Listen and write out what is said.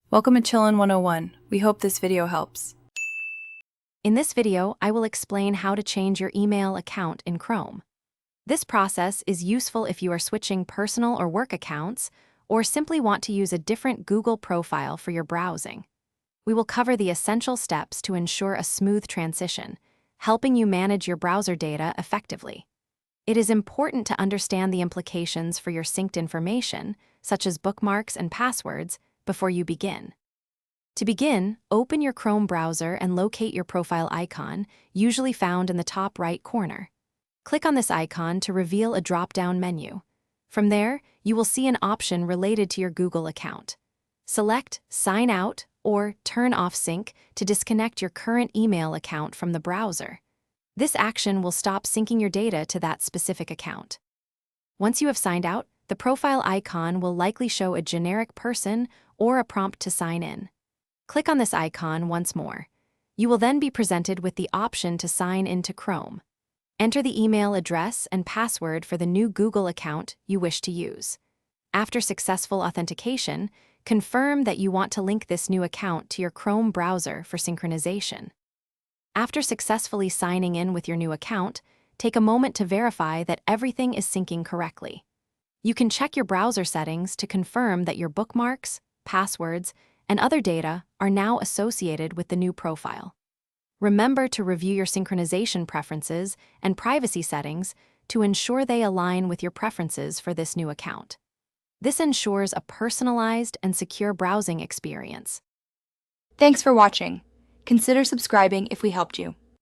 Welcome to Chillin' 101. We hope this video helps. In this video, I will explain how to change your email account in Chrome. This process is useful if you are switching personal or work accounts, or simply want to use a different Google profile for your browsing. We will cover the essential steps to ensure a smooth transition, helping you manage your browser data effectively. It is important to understand the implications for your synced information, such as bookmarks and passwords, before you begin. To begin, open your Chrome browser and locate your profile icon, usually found in the top right corner. Click on this icon to reveal a drop-down menu. From there, you will see an option related to your Google account. Select Sign Out or Turn Off Sync to disconnect your current email account from the browser. This action will stop syncing your data to that specific account. Once you have signed out, the profile icon will likely show a generic person or a prompt to sign in. Click on this icon once more. You will then be presented with the option to sign into Chrome. Enter the email address and password for the new Google account you wish to use. After successful authentication, confirm that you want to link this new account to your Chrome browser for synchronization. After successfully signing in with your new account, take a moment to verify that everything is syncing correctly. You can check your browser settings to confirm that your bookmarks, passwords, and other data are now associated with the new profile. Remember to review your synchronization preferences and privacy settings to ensure they align with your preferences for this new account. This ensures a personalized and secure browsing experience. Thanks for watching. Consider subscribing if we helped you.